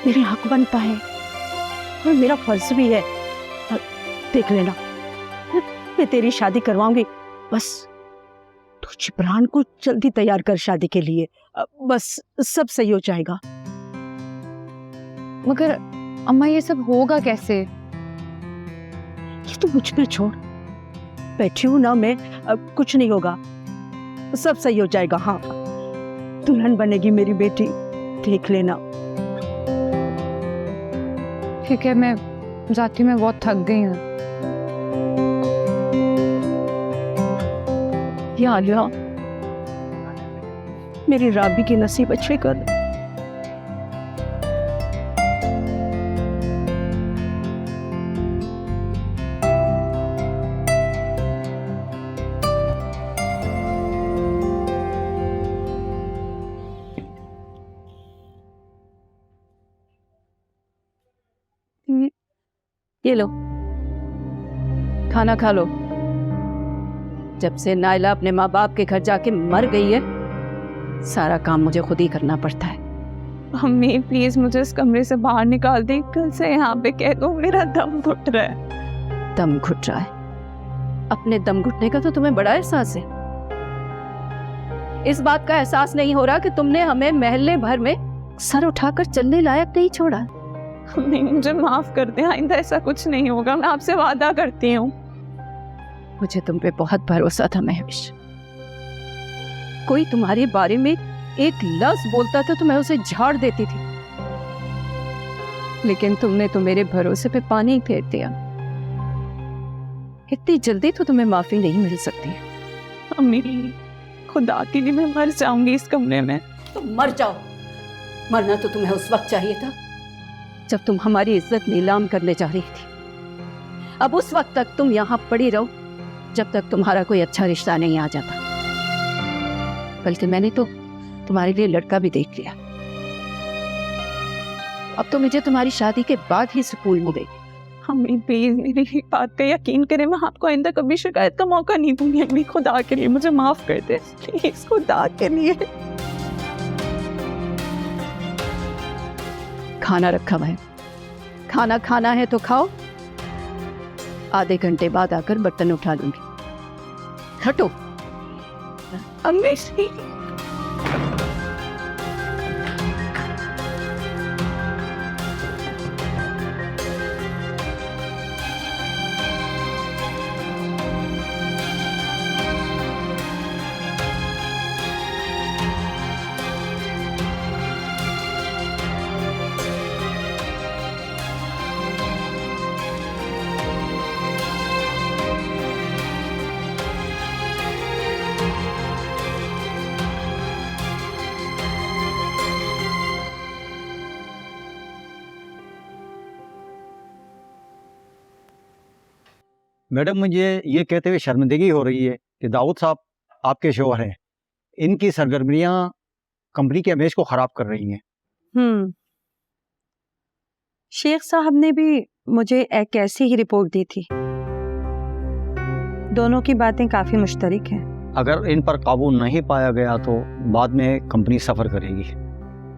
मेरे हक बनता है और मेरा फर्ज भी है। देख लेना, मैं तेरी शादी करवाऊंगी। बस तू जिब्रान को जल्दी तैयार कर शादी के लिए, बस सब सही हो जाएगा। मगर अम्मा ये सब होगा कैसे? ये तो मुझ पे छोड़, बैठी हूं ना मैं, अब कुछ नहीं होगा, सब सही हो जाएगा। हाँ, दुल्हन बनेगी मेरी बेटी, देख लेना। ठीक है, मैं जाती हूँ, मैं बहुत थक गई हूँ। या अल्लाह, मेरी राबी की नसीब अच्छे कर। ये लो, खाना खा लो। जब से नायला अपने माँ बाप के घर जाके मर गई है, सारा काम मुझे खुद ही करना पड़ता है। अम्मी प्लीज मुझे इस कमरे से बाहर निकाल दे, कल से यहाँ पे कह दो मेरा दम घुट रहा है। दम घुट रहा है? अपने दम घुटने का तो तुम्हें बड़ा एहसास है। इस बात का एहसास नहीं हो रहा कि तुमने हमें मोहल्ले भर में सर उठाकर चलने लायक नहीं छोड़ा। नहीं, मुझे माफ कर दे, आइंदा ऐसा कुछ नहीं होगा, मैं आपसे वादा करती हूँ। मुझे तुम पे बहुत भरोसा था महविश। कोई तुम्हारे बारे में एक लफ्ज बोलता था तो मैं उसे झाड़ देती थी, लेकिन तुमने तो मेरे भरोसे पे पानी ही फेर दिया। इतनी जल्दी तो तुम्हें माफी नहीं मिल सकती। अम्मी खुदा के लिए मैं मर जाऊंगी इस कमरे में। तुम मर जाओ, मरना तो तुम्हें उस वक्त चाहिए था जब तुम हमारी इज्जत नीलाम करने जा रही थी। अब उस वक्त तक तुम यहाँ पड़ी रहो जब तक तुम्हारा कोई अच्छा रिश्ता नहीं आ जाता। बल्कि मैंने तो तुम्हारे लिए लड़का भी देख लिया। अब तो मुझे तुम्हारी शादी के बाद ही सुकून मिलेगी। अम्मी प्लीज मेरी बात का यकीन करें, मैं आपको आइंदा कभी शिकायत का मौका नहीं दूंगी। अम्मी खुदा के लिए मुझे माफ कर दे प्लीज, खुदा के लिए। खाना रखा हुआ है, खाना खाना है तो खाओ। आधे घंटे बाद आकर बर्तन उठा लूंगी। हटो। अम्मी मैडम, मुझे ये कहते हुए शर्मिंदगी हो रही है कि दाऊद साहब आपके शोहर हैं, इनकी सरगर्मियां कंपनी के इमेज को खराब कर रही हैं। शेख साहब ने भी मुझे एक ऐसी ही रिपोर्ट दी थी। दोनों की बातें काफी मुश्तरक हैं। अगर इन पर काबू नहीं पाया गया तो बाद में कंपनी सफर करेगी।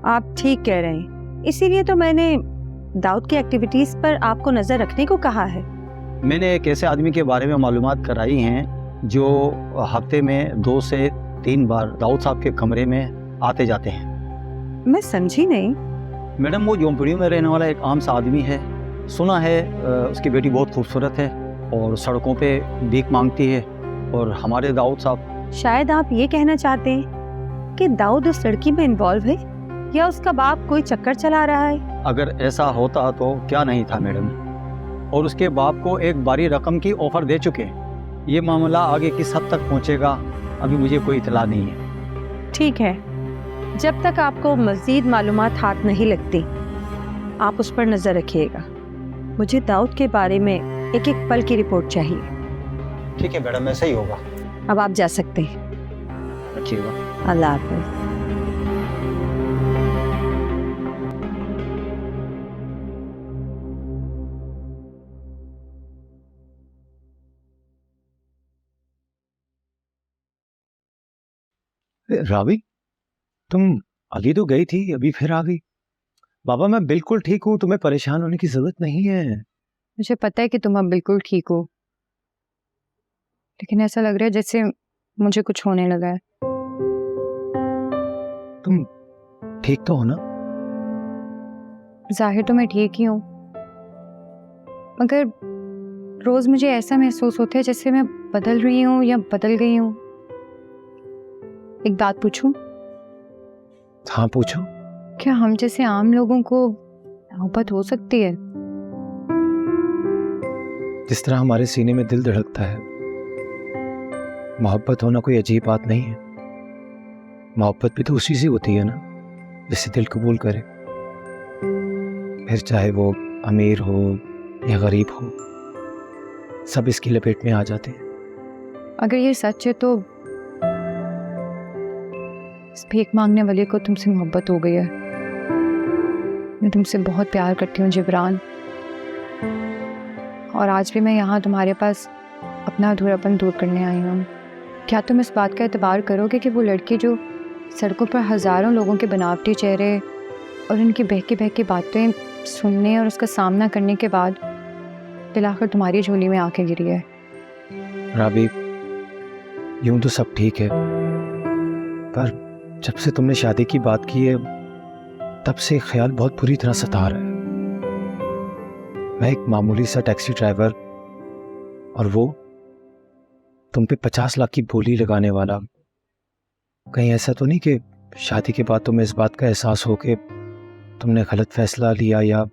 आप ठीक कह रहे हैं, इसीलिए तो मैंने दाऊद की एक्टिविटीज पर आपको नजर रखने को कहा है। मैंने एक ऐसे आदमी के बारे में मालूमात कराई हैं जो हफ्ते में 2 से 3 बार दाऊद साहब के कमरे में आते जाते हैं। मैं समझी नहीं। मैडम, वो झोंपड़ियों में रहने वाला एक आम सा आदमी है। सुना है उसकी बेटी बहुत खूबसूरत है और सड़कों पे भीख मांगती है। और हमारे दाऊद साहब, शायद आप ये कहना चाहते हैं कि दाऊद उस लड़की में इन्वॉल्व है या उसका बाप कोई चक्कर चला रहा है। अगर ऐसा होता तो क्या नहीं था मैडम, और उसके बाप को एक भारी रकम की ऑफर दे चुके हैं। ये मामला आगे किस हद तक पहुंचेगा अभी मुझे कोई इतला नहीं है। ठीक है, जब तक आपको मजीद मालूमात हाथ नहीं लगती आप उस पर नजर रखिएगा। मुझे दाऊद के बारे में एक एक पल की रिपोर्ट चाहिए। ठीक है मैडम, ऐसा ही होगा। अब आप जा सकते हैं। रखिएगा। अल्लाह हाफ़िज़। रावी, तुम अभी तो गई थी, अभी फिर आ गई? बाबा मैं बिल्कुल ठीक हूँ, तुम्हें परेशान होने की जरूरत नहीं है। मुझे पता है कि तुम अब बिल्कुल ठीक हो, लेकिन ऐसा लग रहा है जैसे मुझे कुछ होने लगा है। तुम ठीक तो हो ना? जाहिर तो मैं ठीक ही हूँ, मगर रोज मुझे ऐसा महसूस होता है जैसे मैं बदल रही हूँ या बदल गई हूँ। एक बात पूछूं? हाँ पूछो। क्या हम जैसे आम लोगों को मोहब्बत हो सकती है? जिस तरह हमारे सीने में दिल धड़कता है, मोहब्बत होना कोई अजीब बात नहीं है। मोहब्बत भी तो उसी से होती है ना जिसे दिल कबूल करे, फिर चाहे वो अमीर हो या गरीब हो, सब इसकी लपेट में आ जाते हैं। अगर ये सच है तो इस भीख मांगने वाले को तुमसे मोहब्बत हो गई है। मैं तुमसे बहुत प्यार करती हूँ जिब्रान, और आज भी मैं यहाँ तुम्हारे पास अपना अधूरापन दूर करने आई हूँ। क्या तुम इस बात का एतबार करोगे कि वो लड़की जो सड़कों पर हज़ारों लोगों के बनावटी चेहरे और उनकी बहकी बातें सुनने और उसका सामना करने के बाद दिलाकर तुम्हारी झोली में आके गिरी है? राबी, यूं तो सब ठीक है, पर जब से तुमने शादी की बात की है तब से एक ख्याल बहुत बुरी तरह सता रहा है। मैं एक मामूली सा टैक्सी ड्राइवर और वो तुम पे 50 लाख की बोली लगाने वाला। कहीं ऐसा तो नहीं कि शादी के बाद तुम्हें इस बात का एहसास हो कि तुमने गलत फैसला लिया या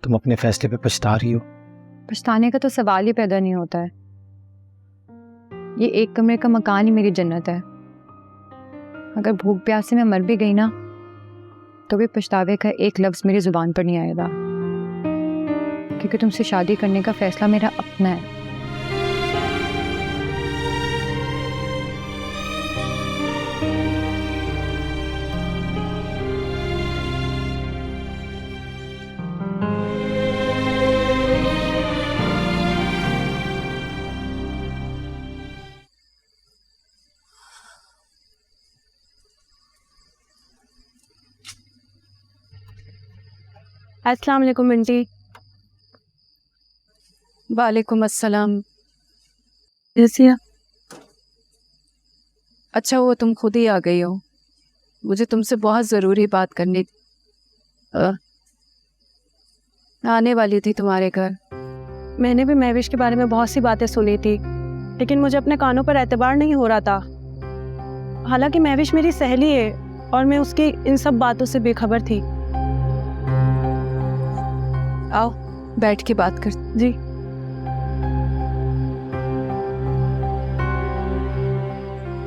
तुम अपने फैसले पे पछता रही हो? पछताने का तो सवाल ही पैदा नहीं होता है। ये एक कमरे का मकान ही मेरी जन्नत है। अगर भूख प्यास से मैं मर भी गई ना तो भी पछतावे का एक लफ्ज मेरी जुबान पर नहीं आएगा, क्योंकि तुमसे शादी करने का फैसला मेरा अपना है। अस्सलाम वालेकुम आंटी। वालेकुम अस्सलाम। कैसी है? अच्छा हुआ तुम खुद ही आ गई हो, मुझे तुमसे बहुत ज़रूरी बात करनी थी। आने वाली थी तुम्हारे घर। मैंने भी महविश के बारे में बहुत सी बातें सुनी थी, लेकिन मुझे अपने कानों पर एतबार नहीं हो रहा था। हालांकि महविश मेरी सहेली है और मैं उसकी इन सब बातों से बेखबर थी। आओ बैठ के बात कर। जी।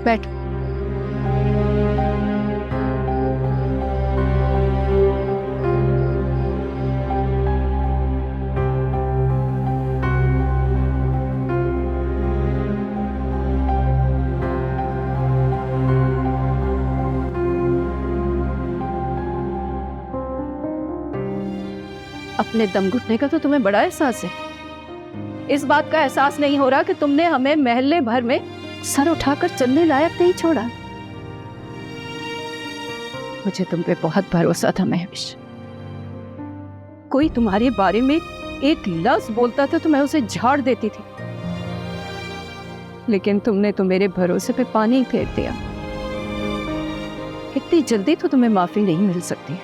बैठ। अपने दम घुटने का तो तुम्हें बड़ा एहसास है। इस बात का एहसास नहीं हो रहा कि तुमने हमें महल्ले भर में सर उठाकर चलने लायक नहीं छोड़ा। मुझे तुम पे बहुत भरोसा था महविश। कोई तुम्हारे बारे में एक लफ्ज बोलता था तो मैं उसे झाड़ देती थी, लेकिन तुमने तो मेरे भरोसे पे पानी फेर दिया। इतनी जल्दी तो तुम्हें माफी नहीं मिल सकती।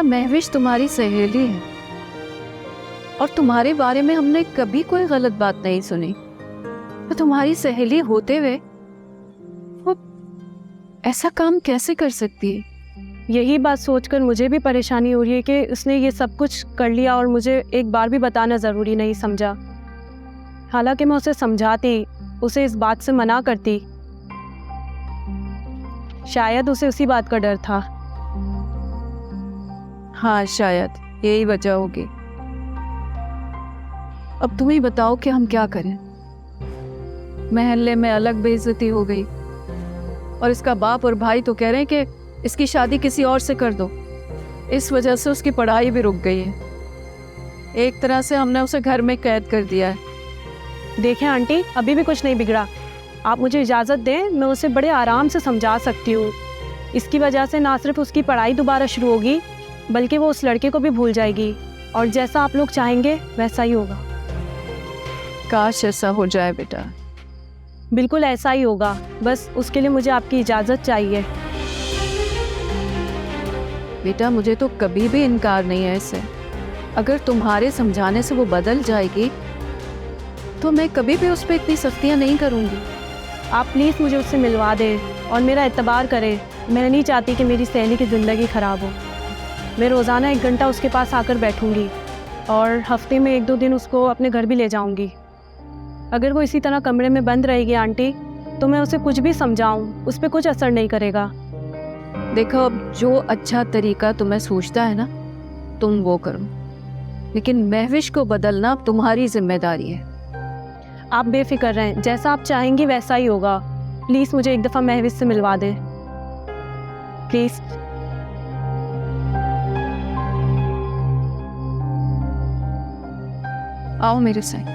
महविश तुम्हारी सहेली है और तुम्हारे बारे में हमने कभी कोई गलत बात नहीं सुनी, तो तुम्हारी सहेली होते हुए वो ऐसा काम कैसे कर सकती है? यही बात सोचकर मुझे भी परेशानी हो रही है कि उसने ये सब कुछ कर लिया और मुझे एक बार भी बताना ज़रूरी नहीं समझा। हालांकि मैं उसे समझाती, उसे इस बात से मना करती, शायद उसे उसी बात का डर था। हाँ शायद यही वजह होगी। अब तुम ही बताओ कि हम क्या करें। महल्ले में अलग बेइज्जती हो गई और इसका बाप और भाई तो कह रहे हैं कि इसकी शादी किसी और से कर दो। इस वजह से उसकी पढ़ाई भी रुक गई है। एक तरह से हमने उसे घर में कैद कर दिया है। देखें आंटी, अभी भी कुछ नहीं बिगड़ा। आप मुझे इजाज़त दें, मैं उसे बड़े आराम से समझा सकती हूँ। इसकी वजह से ना सिर्फ उसकी पढ़ाई दोबारा शुरू होगी, बल्कि वो उस लड़के को भी भूल जाएगी। और जैसा आप लोग चाहेंगे वैसा ही होगा। काश ऐसा हो जाए बेटा। बिल्कुल ऐसा ही होगा, बस उसके लिए मुझे आपकी इजाज़त चाहिए। बेटा मुझे तो कभी भी इनकार नहीं है इससे। अगर तुम्हारे समझाने से वो बदल जाएगी तो मैं कभी भी उस पर इतनी सख्तियाँ नहीं करूँगी। आप प्लीज़ मुझे उससे मिलवा दें और मेरा एतबार करें। मैं नहीं चाहती कि मेरी सहेली की ज़िंदगी ख़राब हो। मैं रोज़ाना 1 घंटा उसके पास आकर बैठूंगी और हफ्ते में 1-2 दिन उसको अपने घर भी ले जाऊंगी। अगर वो इसी तरह कमरे में बंद रहेगी आंटी, तो मैं उसे कुछ भी समझाऊं, उस पर कुछ असर नहीं करेगा। देखो, अब जो अच्छा तरीका तुम्हें सूझता है ना, तुम वो करो, लेकिन महविश को बदलना अब तुम्हारी जिम्मेदारी है। आप बेफिक्र रहें, जैसा आप चाहेंगी वैसा ही होगा। प्लीज़ मुझे एक दफ़ा महविश से मिलवा दें, प्लीज़। आओ मेरे साथ।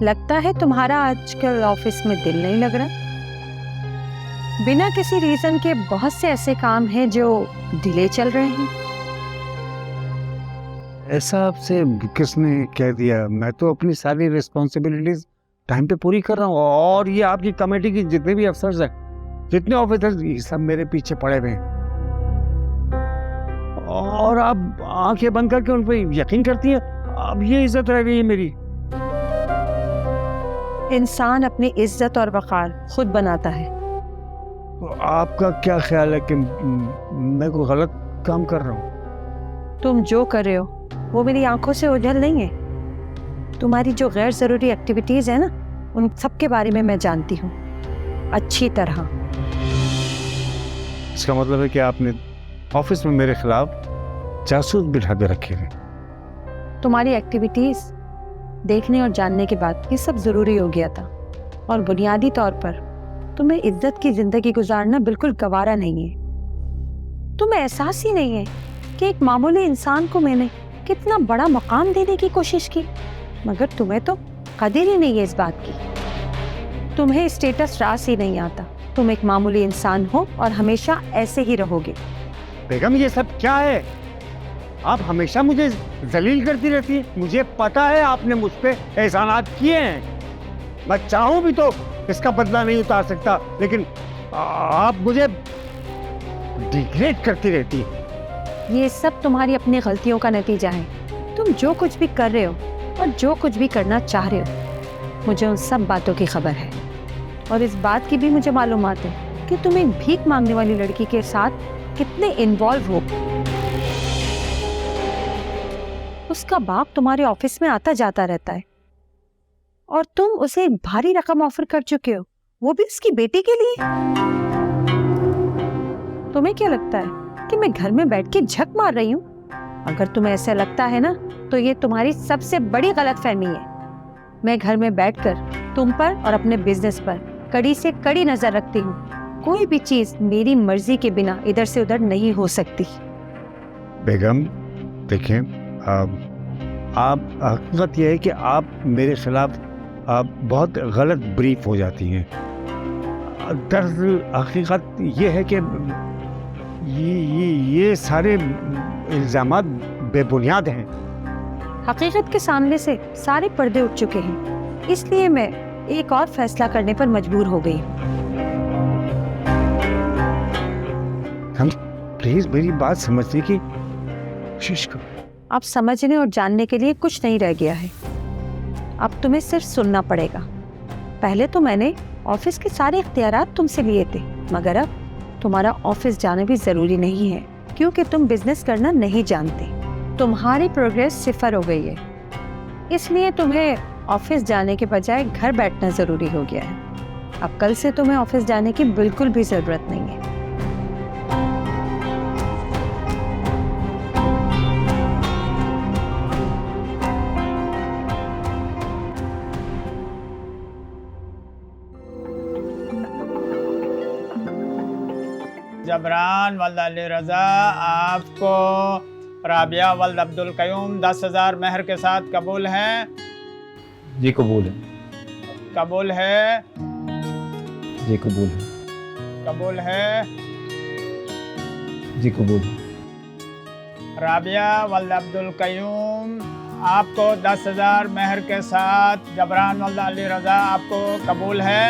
लगता है तुम्हारा आजकल ऑफिस में दिल नहीं लग रहा। बिना किसी रीजन के बहुत से ऐसे काम हैं जो डिले चल रहे हैं। ऐसा आपसे किसने कह दिया? मैं तो अपनी सारी रिस्पॉन्सिबिलिटीज टाइम पे पूरी कर रहा हूँ, और ये आपकी कमेटी की जितने भी अफसर्स हैं, जितने ऑफिसर्स, ये सब मेरे पीछे पड़े हुए हैं। और आप आंखें बंद करके उन पर यकीन करती हैं। अब ये इज्जत रह गई है मेरी। इंसान अपनी इज्जत और वक़ार खुद बनाता है। तो आपका क्या ख्याल है कि मैं कोई गलत काम कर रहा हूँ? तुम जो कर रहे हो वो मेरी आंखों से ओझल नहीं है। तुम्हारी जो गैर ज़रूरी एक्टिविटीज़ है ना, उन सब के बारे में मैं जानती हूँ अच्छी तरह। इसका मतलब है कि आपने ऑफिस में मेरे खिलाफ जासूस बिठा के रखे हैं। तुम्हारी एक्टिविटीज़ देखने और जानने के बाद ये सब ज़रूरी हो गया था, और बुनियादी तौर पर तुम्हें इज्जत की ज़िंदगी गुजारना बिल्कुल गवारा नहीं है। तुम्हें एहसास ही नहीं है कि एक मामूली इंसान को मैंने कितना बड़ा मकाम देने की कोशिश की, मगर तुम्हें तो कदर ही नहीं है इस बात की। तुम्हें स्टेटस रास ही नहीं आता। तुम एक मामूली इंसान हो और हमेशा ऐसे ही रहोगे। बेगम, ये सब क्या है? आप हमेशा मुझे जलील करती रहती है। मुझे पता है आपने मुझ पे एहसानात किए हैं। मैं चाहूं भी तो इसका बदला नहीं उतार सकता, लेकिन आप मुझे डिग्रेड करती रहती है। ये सब तुम्हारी अपनी गलतियों का नतीजा है। तुम जो कुछ भी कर रहे हो और जो कुछ भी करना चाह रहे हो, मुझे उन सब बातों की खबर है। और इस बात की भी मुझे मालूमात है कि तुम एक भीख मांगने वाली लड़की के साथ कितने इन्वॉल्व हो। उसका बाप तुम्हारे ऑफिस में आता जाता रहता है और तुम उसे एक भारी रकम ऑफर कर चुके हो, वो भी उसकी बेटी के लिए। तुम्हें क्या लगता है कि मैं घर में बैठ के झक मार रही हूँ? अगर तुम्हें ऐसा लगता है ना, तो ये तुम्हारी सबसे बड़ी गलतफहमी है। मैं घर में बैठकर तुम पर और अपने बिजनेस पर कड़ी से कड़ी नजर रखती हूँ। कोई भी चीज मेरी मर्जी के बिना इधर से उधर नहीं हो सकती। बेगम देखें, आप हकीकत यह है कि आप मेरे खिलाफ बहुत गलत ब्रीफ हो जाती हैं। दरअसल हकीकत ये है कि ये सारे इल्ज़ामात बेबुनियाद हैं। हकीकत के सामने से सारे पर्दे उठ चुके हैं, इसलिए मैं एक और फैसला करने पर मजबूर हो गई। हम प्लीज मेरी बात समझने की कोशिश करो। अब समझने और जानने के लिए कुछ नहीं रह गया है। अब तुम्हें सिर्फ सुनना पड़ेगा। पहले तो मैंने ऑफिस के सारे इख्तियारात तुमसे लिए थे, मगर अब तुम्हारा ऑफिस जाना भी ज़रूरी नहीं है, क्योंकि तुम बिजनेस करना नहीं जानते। तुम्हारी प्रोग्रेस 0 हो गई है, इसलिए तुम्हें ऑफिस जाने के बजाय घर बैठना ज़रूरी हो गया है। अब कल से तुम्हें ऑफिस जाने की बिल्कुल भी जरूरत नहीं है। जबरान वल्द अली रज़ा आपको राबिया वल्द अब्दुल कयूम 10,000 महर के साथ कबूल है? जी कबूल है। कबूल है? जी कबूल है। कबूल है? जी कबूल है। राबिया वल्द अब्दुल कयूम आपको 10,000 महर के साथ जबरान वल्द अली रज़ा आपको कबूल है?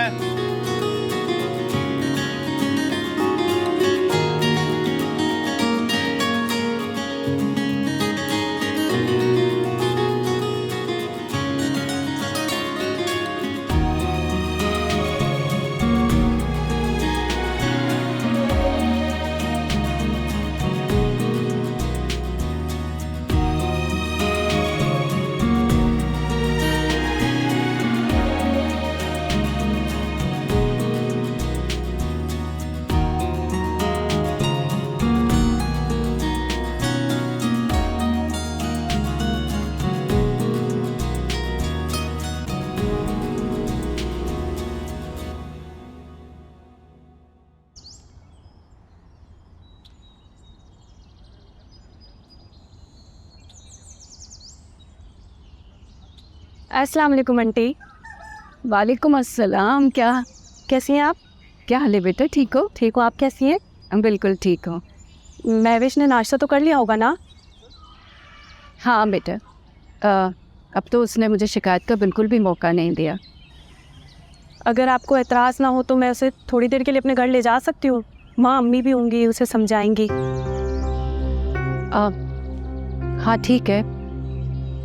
अस्सलाम वालेकुम आंटी। वालेकुम अस्सलाम। क्या कैसी हैं आप? क्या हाल है बेटा? ठीक हो? ठीक हो, आप कैसी हैं? बिल्कुल ठीक हो। महविश ने नाश्ता तो कर लिया होगा ना? हाँ बेटा, अब तो उसने मुझे शिकायत का बिल्कुल भी मौका नहीं दिया। अगर आपको एतराज़ ना हो तो मैं उसे थोड़ी देर के लिए अपने घर ले जा सकती हूँ। माँ अम्मी भी होंगी, उसे समझाएंगी। हाँ ठीक है,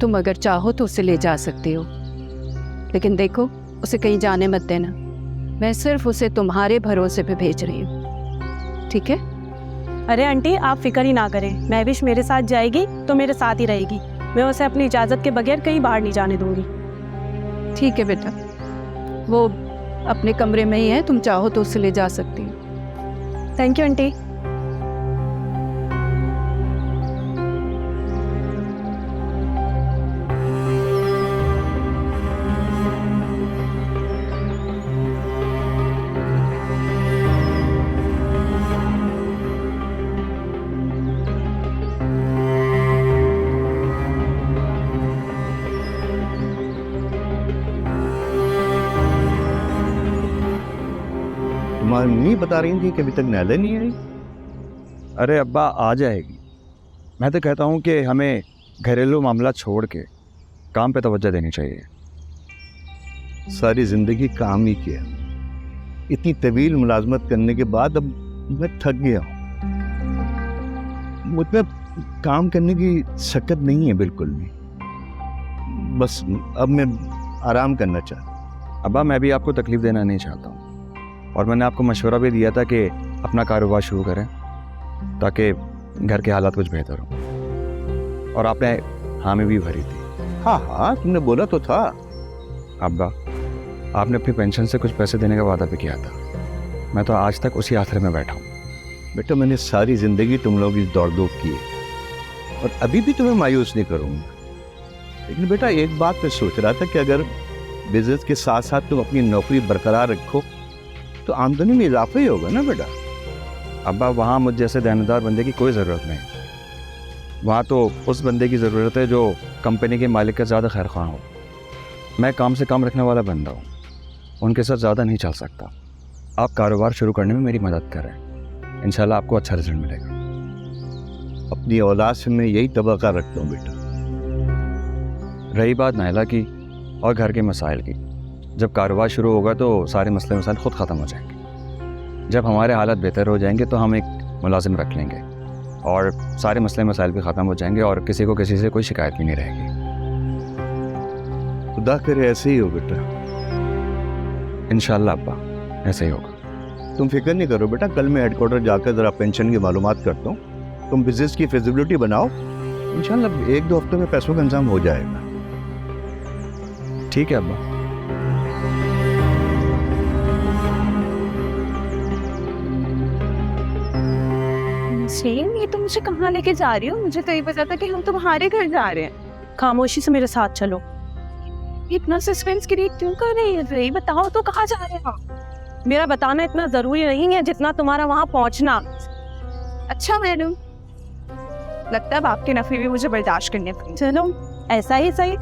तुम अगर चाहो तो उसे ले जा सकती हो, लेकिन देखो उसे कहीं जाने मत देना। मैं सिर्फ उसे तुम्हारे भरोसे पे भेज रही हूँ, ठीक है? अरे आंटी, आप फिक्र ही ना करें, महविश मेरे साथ जाएगी तो मेरे साथ ही रहेगी। मैं उसे अपनी इजाज़त के बगैर कहीं बाहर नहीं जाने दूंगी। ठीक है बेटा, वो अपने कमरे में ही है, तुम चाहो तो उसे ले जा सकती हो। Thank you aunty. तुम्हारी मम्मी बता रही थी कि अभी तक नैले नहीं आई। अरे अब्बा आ जाएगी। मैं तो कहता हूँ कि हमें घरेलू मामला छोड़ के काम पे तवज्जो देनी चाहिए। सारी जिंदगी काम ही किया, इतनी तवील मुलाजमत करने के बाद अब मैं थक गया हूँ। मुझ में काम करने की शक्कत नहीं है बिल्कुल भी। बस अब मैं आराम करना चाहता हूँ। अब्बा मैं भी आपको तकलीफ़ देना नहीं चाहता हूँ, और मैंने आपको मशवरा भी दिया था कि अपना कारोबार शुरू करें ताकि घर के हालात कुछ बेहतर हों, और आपने हामी भी भरी थी। हाँ हाँ, तुमने बोला तो था। अब्बा आपने अपनी पेंशन से कुछ पैसे देने का वादा भी किया था, मैं तो आज तक उसी आसरे में बैठा हूँ। बेटा मैंने सारी ज़िंदगी तुम लोग इस दौड़ धूप की है और अभी भी तुम्हें मायूस नहीं करूँगा। लेकिन बेटा एक बात मैं सोच रहा था कि अगर बिजनेस के साथ साथ तुम अपनी नौकरी बरकरार रखो तो आमदनी में इजाफा ही होगा ना बेटा। अब्बा वहाँ मुझ जैसे देनदार बंदे की कोई ज़रूरत नहीं, वहाँ तो उस बंदे की ज़रूरत है जो कंपनी के मालिक का ज़्यादा खैर ख्वाह हो। मैं काम से काम रखने वाला बंदा हूँ, उनके साथ ज़्यादा नहीं चल सकता। आप कारोबार शुरू करने में मेरी मदद करें, इंशाल्लाह आपको अच्छा रिजल्ट मिलेगा। अपनी औलाद से मैं यही तवक्का रखता हूँ बेटा। रही बात नायला की और घर के मसाइल की, जब कारोबार शुरू होगा तो सारे मसले मसाइल ख़ुद ख़त्म हो जाएंगे। जब हमारे हालात बेहतर हो जाएंगे तो हम एक मुलाजिम रख लेंगे और सारे मसले मसाइल भी ख़त्म हो जाएंगे और किसी को किसी से कोई शिकायत भी नहीं रहेगी। खुदा करे ऐसे ही हो बेटा। इंशाल्लाह अब्बा ऐसे ही होगा। तुम फिक्र नहीं करो बेटा, कल मैं हेडक्वार्टर जाकर ज़रा पेंशन की मालूमात करता हूँ। तुम बिजनेस की फिजिबिलिटी बनाओ, इंशाल्लाह 1-2 हफ्तों में पैसों का इंतजाम हो जाएगा। ठीक है अब्बा। नसरीन, ये तुम मुझे कहाँ लेके जा रही हो? मुझे तो ये पता था कि हम तुम्हारे घर जा रहे हैं। खामोशी से मेरे साथ चलो। इतना सस्पेंस क्रिएट क्यों कर रही है? ये बताओ तो कहाँ जा रहे हो? मेरा बताना इतना जरूरी नहीं है जितना तुम्हारा वहाँ पहुँचना। अच्छा मैडम, लगता है अब आपके नफे भी मुझे बर्दाश्त करने पड़ेंगे। चलो ऐसा ही सही।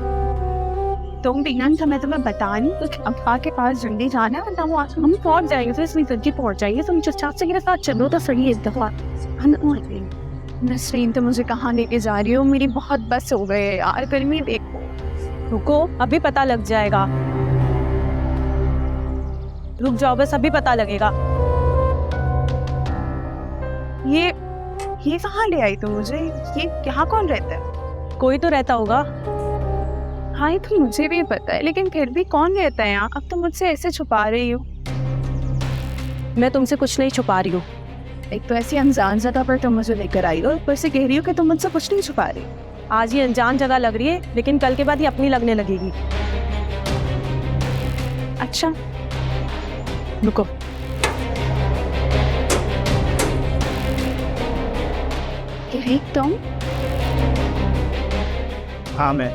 तुम बिना मैं तुम्हें बता नहीं तो अब्बा के पास जल्दी जाना है, वरना वो आज हम पहुँच जाएंगे, फिर इसमें जल्दी पहुँच जाएंगे। तुम चुपचाप से मेरे साथ चलो तो सही इस दफा। नसरीन, तो मुझे कहाँ लेके जा रही हो? मेरी बहुत बस हो गई है यार, गर्मी देखो। रुको, अभी पता लग जाएगा। रुक जाओ, बस अभी पता लगेगा। ये कहाँ ले आई तुम मुझे? ये यहाँ कौन रहता है? कोई तो रहता होगा। हाँ, ये तो मुझे भी पता है, लेकिन फिर भी कौन रहता है यहाँ? अब तो मुझसे ऐसे छुपा रही हो। मैं तुमसे कुछ नहीं छुपा रही हूँ। एक तो ऐसी अनजान जगह पर तुम मुझे लेकर आई हो, ऊपर से कह रही हो कि तुम मुझसे कुछ नहीं छुपा रही। आज ये अनजान जगह लग रही है, लेकिन कल के बाद ये अपनी लगने लगेगी। अच्छा, रुको। यही तुम? हाँ मैं